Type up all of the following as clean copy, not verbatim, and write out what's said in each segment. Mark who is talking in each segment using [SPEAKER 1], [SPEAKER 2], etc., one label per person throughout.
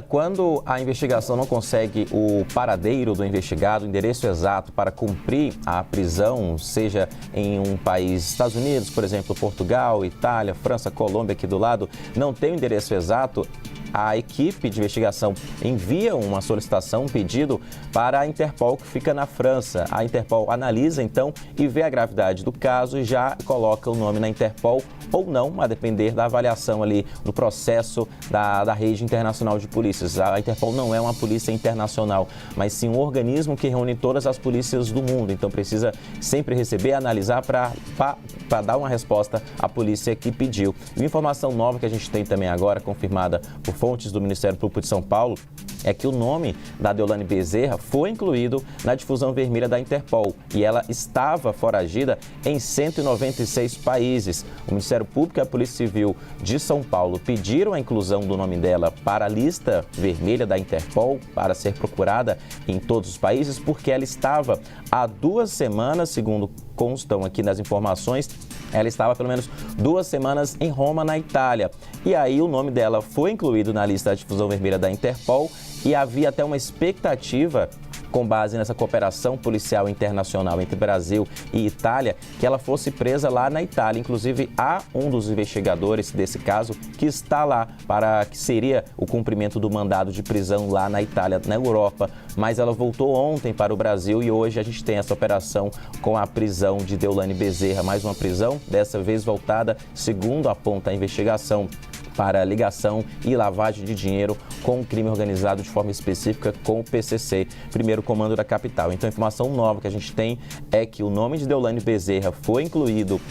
[SPEAKER 1] quando a investigação não consegue o paradeiro do investigado, o endereço exato para cumprir a prisão, seja em um país, Estados Unidos, por exemplo, Portugal, Itália, França, Colômbia, aqui do lado, não tem o endereço exato, a equipe de investigação envia uma solicitação, um pedido para a Interpol, que fica na França. A Interpol analisa, então, e vê a gravidade do caso e já coloca o nome na Interpol ou não, a depender da avaliação ali do processo da rede internacional de polícias. A Interpol não é uma polícia internacional, mas sim um organismo que reúne todas as polícias do mundo. Então, precisa sempre receber, analisar para dar uma resposta à polícia que pediu. E uma informação nova que a gente tem também agora, confirmada por fontes do Ministério Público de São Paulo, é que o nome da Deolane Bezerra foi incluído na difusão vermelha da Interpol e ela estava foragida em 196 países. O Ministério Público e a Polícia Civil de São Paulo pediram a inclusão do nome dela para a lista vermelha da Interpol para ser procurada em todos os países, porque ela estava há 2 semanas, segundo constam aqui nas informações, ela estava pelo menos 2 semanas em Roma, na Itália. E aí o nome dela foi incluído na lista da difusão vermelha da Interpol e havia até uma expectativa, com base nessa cooperação policial internacional entre Brasil e Itália, que ela fosse presa lá na Itália. Inclusive, há um dos investigadores desse caso que está lá para que seria o cumprimento do mandado de prisão lá na Itália, na Europa. Mas ela voltou ontem para o Brasil e hoje a gente tem essa operação com a prisão de Deolane Bezerra. Mais uma prisão, dessa vez voltada, segundo aponta a investigação, para ligação e lavagem de dinheiro com o crime organizado de forma específica com o PCC, primeiro comando da capital. Então, a informação nova que a gente tem é que o nome de Deolane Bezerra foi incluído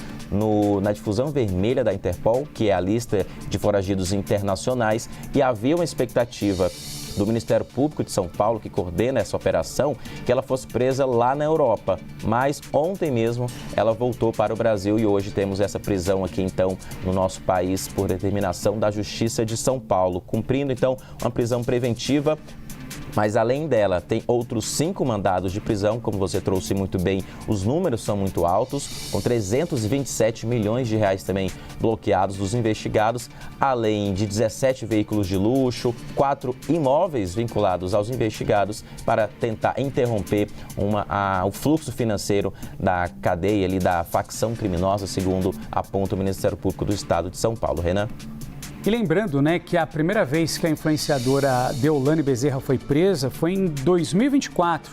[SPEAKER 1] na difusão vermelha da Interpol, que é a lista de foragidos internacionais, e havia uma expectativa do Ministério Público de São Paulo, que coordena essa operação, que ela fosse presa lá na Europa. Mas ontem mesmo ela voltou para o Brasil e hoje temos essa prisão aqui, então, no nosso país, por determinação da Justiça de São Paulo, cumprindo, então, uma prisão preventiva. Mas, além dela, tem outros 5 mandados de prisão, como você trouxe muito bem, os números são muito altos, com 327 milhões de reais também bloqueados dos investigados, além de 17 veículos de luxo, 4 imóveis vinculados aos investigados para tentar interromper o fluxo financeiro da cadeia ali, da facção criminosa, segundo aponta o Ministério Público do Estado de São Paulo. Renan?
[SPEAKER 2] E lembrando, né, que a primeira vez que a influenciadora Deolane Bezerra foi presa foi em 2024,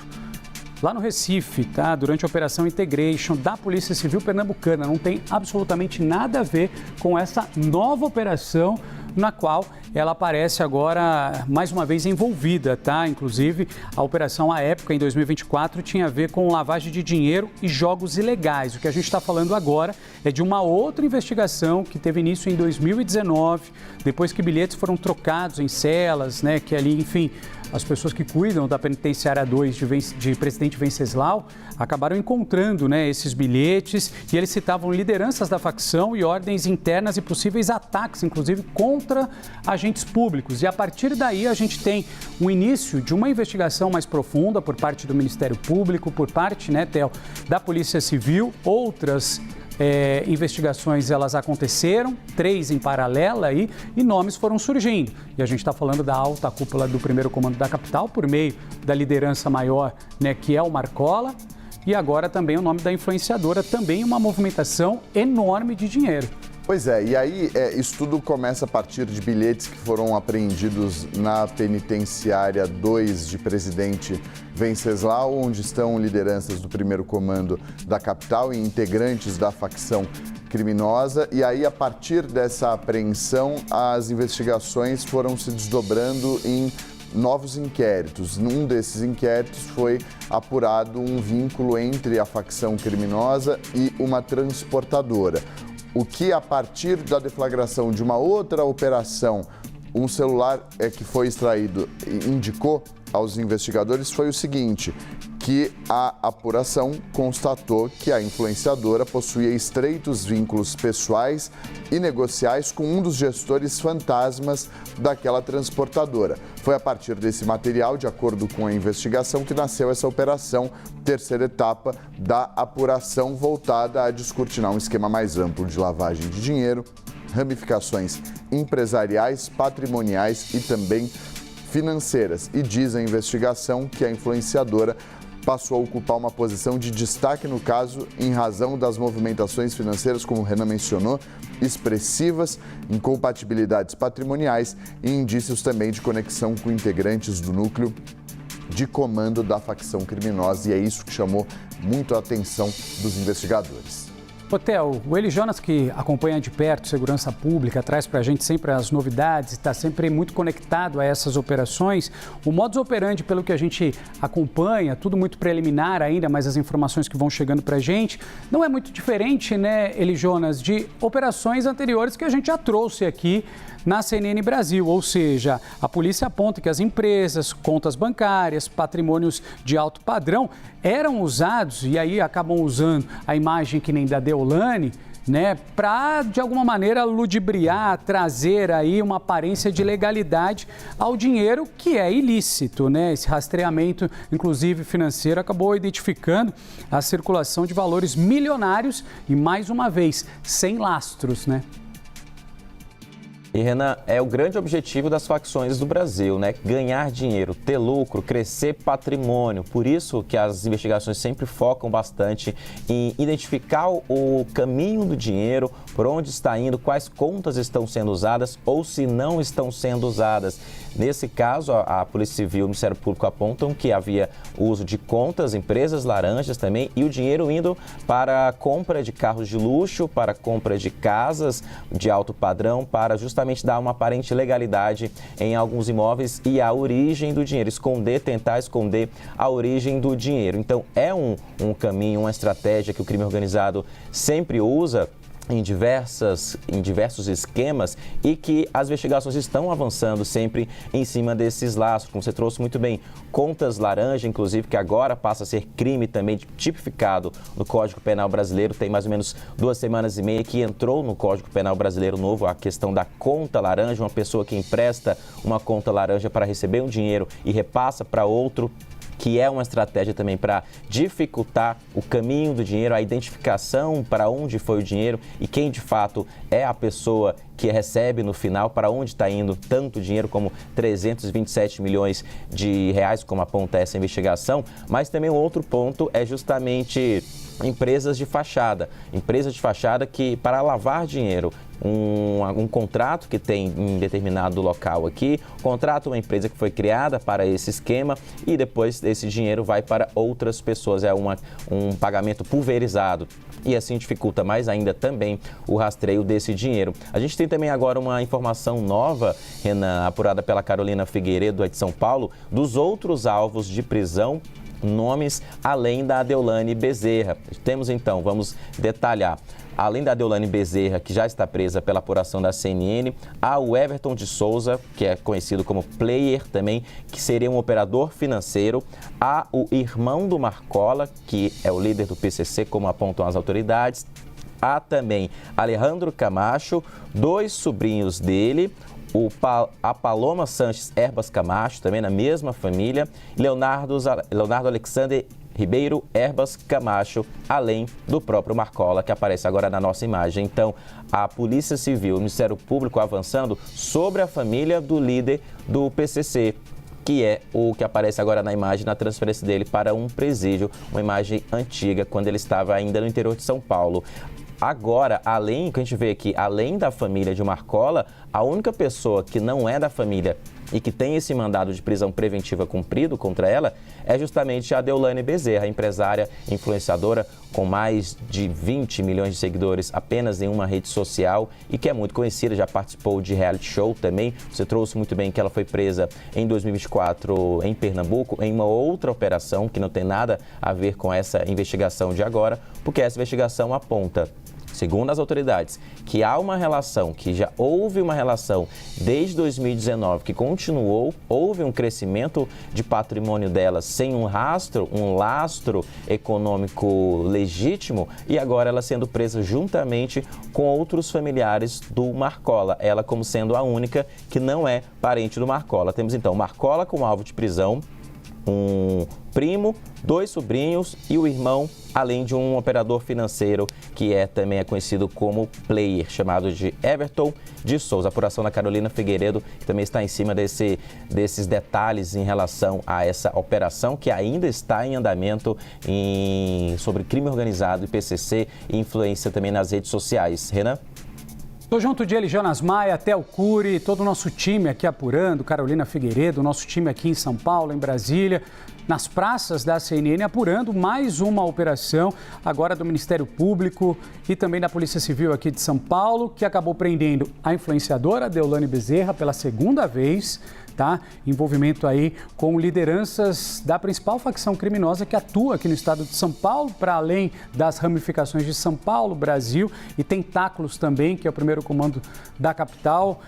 [SPEAKER 2] lá no Recife, tá? Durante a Operação Integration da Polícia Civil Pernambucana. Não tem absolutamente nada a ver com essa nova operação na qual ela aparece agora mais uma vez envolvida, tá? Inclusive, a operação à época, em 2024, tinha a ver com lavagem de dinheiro e jogos ilegais. O que a gente está falando agora é de uma outra investigação que teve início em 2019, depois que bilhetes foram trocados em celas, né? Que ali, enfim, as pessoas que cuidam da Penitenciária 2 de Presidente Venceslau acabaram encontrando, né, esses bilhetes, e eles citavam lideranças da facção e ordens internas e possíveis ataques, inclusive, contra agentes públicos. E a partir daí a gente tem o início de uma investigação mais profunda por parte do Ministério Público, por parte, né, Theo, da Polícia Civil. Outras investigações elas aconteceram, 3 em paralelo aí, e nomes foram surgindo. E a gente está falando da alta cúpula do primeiro comando da capital, por meio da liderança maior, né, que é o Marcola, e agora também o nome da influenciadora, também uma movimentação enorme de dinheiro.
[SPEAKER 3] Pois é, e aí isso tudo começa a partir de bilhetes que foram apreendidos na Penitenciária 2 de Presidente Venceslau, onde estão lideranças do primeiro comando da capital e integrantes da facção criminosa. E aí, a partir dessa apreensão, as investigações foram se desdobrando em novos inquéritos. Num desses inquéritos foi apurado um vínculo entre a facção criminosa e uma transportadora. O que, a partir da deflagração de uma outra operação, um celular que foi extraído indicou aos investigadores foi o seguinte, que a apuração constatou que a influenciadora possuía estreitos vínculos pessoais e negociais com um dos gestores fantasmas daquela transportadora. Foi a partir desse material, de acordo com a investigação, que nasceu essa operação, terceira etapa da apuração voltada a descortinar um esquema mais amplo de lavagem de dinheiro, ramificações empresariais, patrimoniais e também financeiras. E diz a investigação que a influenciadora passou a ocupar uma posição de destaque no caso em razão das movimentações financeiras, como o Renan mencionou, expressivas, incompatibilidades patrimoniais e indícios também de conexão com integrantes do núcleo de comando da facção criminosa. E é isso que chamou muito a atenção dos investigadores.
[SPEAKER 2] Hotel, o Eli Jonas, que acompanha de perto segurança pública, traz para a gente sempre as novidades, está sempre muito conectado a essas operações. O modus operandi, pelo que a gente acompanha, tudo muito preliminar ainda, mas as informações que vão chegando para a gente, não é muito diferente, né, Eli Jonas, de operações anteriores que a gente já trouxe aqui na CNN Brasil, ou seja, a polícia aponta que as empresas, contas bancárias, patrimônios de alto padrão eram usados, e aí acabam usando a imagem que nem da Deolane, né, para de alguma maneira ludibriar, trazer aí uma aparência de legalidade ao dinheiro que é ilícito, né? Esse rastreamento, inclusive financeiro, acabou identificando a circulação de valores milionários e, mais uma vez, sem lastros, né?
[SPEAKER 1] E, Renan, é o grande objetivo das facções do Brasil, né? Ganhar dinheiro, ter lucro, crescer patrimônio. Por isso que as investigações sempre focam bastante em identificar o caminho do dinheiro, por onde está indo, quais contas estão sendo usadas ou se não estão sendo usadas. Nesse caso, a Polícia Civil e o Ministério Público apontam que havia uso de contas, empresas laranjas também, e o dinheiro indo para a compra de carros de luxo, para a compra de casas de alto padrão, para justamente dar uma aparente legalidade em alguns imóveis e a origem do dinheiro, tentar esconder a origem do dinheiro. Então, é um caminho, uma estratégia que o crime organizado sempre usa em diversos esquemas e que as investigações estão avançando sempre em cima desses laços, como você trouxe muito bem, contas laranja, inclusive, que agora passa a ser crime também tipificado no Código Penal Brasileiro, tem mais ou menos 2 semanas e meia que entrou no Código Penal Brasileiro novo a questão da conta laranja, uma pessoa que empresta uma conta laranja para receber um dinheiro e repassa para outro, que é uma estratégia também para dificultar o caminho do dinheiro, a identificação para onde foi o dinheiro e quem de fato é a pessoa que recebe no final, para onde está indo tanto dinheiro como 327 milhões de reais, como aponta essa investigação. Mas também um outro ponto é justamente empresas de fachada que para lavar dinheiro, um contrato que tem em determinado local aqui, contrata uma empresa que foi criada para esse esquema e depois esse dinheiro vai para outras pessoas, é um pagamento pulverizado e assim dificulta mais ainda também o rastreio desse dinheiro. A gente tem também agora uma informação nova, Renan, apurada pela Carolina Figueiredo, de São Paulo, dos outros alvos de prisão, nomes além da Deolane Bezerra. Temos então, vamos detalhar. Além da Deolane Bezerra, que já está presa pela apuração da CNN, há o Everton de Souza, que é conhecido como Player também, que seria um operador financeiro. Há o irmão do Marcola, que é o líder do PCC, como apontam as autoridades. Há também Alejandro Camacho, 2 sobrinhos dele, a Paloma Sanches Erbas Camacho, também na mesma família, Leonardo Alexander Ribeiro Erbas Camacho, além do próprio Marcola, que aparece agora na nossa imagem. Então, a Polícia Civil, o Ministério Público avançando sobre a família do líder do PCC, que é o que aparece agora na imagem, na transferência dele para um presídio, uma imagem antiga, quando ele estava ainda no interior de São Paulo. Agora, além, que a gente vê aqui, além da família de Marcola, a única pessoa que não é da família e que tem esse mandado de prisão preventiva cumprido contra ela é justamente a Deolane Bezerra, empresária influenciadora com mais de 20 milhões de seguidores apenas em uma rede social e que é muito conhecida, já participou de reality show também. Você trouxe muito bem que ela foi presa em 2024 em Pernambuco, em uma outra operação que não tem nada a ver com essa investigação de agora, porque essa investigação aponta, segundo as autoridades, que há uma relação, que já houve uma relação desde 2019, que continuou, houve um crescimento de patrimônio dela sem um lastro econômico legítimo e agora ela sendo presa juntamente com outros familiares do Marcola, ela como sendo a única que não é parente do Marcola. Temos então Marcola como alvo de prisão, um primo, 2 sobrinhos e o irmão, além de um operador financeiro que também é conhecido como player, chamado de Everton de Souza. A apuração da Carolina Figueiredo, que também está em cima desses detalhes em relação a essa operação, que ainda está em andamento sobre crime organizado e PCC e influência também nas redes sociais. Renan?
[SPEAKER 2] Estou junto de ele, Jonas Maia, Theo Cury, todo o nosso time aqui apurando, Carolina Figueiredo, nosso time aqui em São Paulo, em Brasília, nas praças da CNN, apurando mais uma operação agora do Ministério Público e também da Polícia Civil aqui de São Paulo, que acabou prendendo a influenciadora Deolane Bezerra pela segunda vez, tá? Envolvimento aí com lideranças da principal facção criminosa que atua aqui no estado de São Paulo, para além das ramificações de São Paulo, Brasil e tentáculos também, que é o primeiro comando da capital.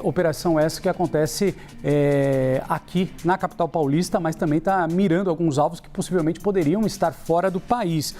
[SPEAKER 2] Operação essa que acontece aqui na capital paulista, mas também está mirando alguns alvos que possivelmente poderiam estar fora do país.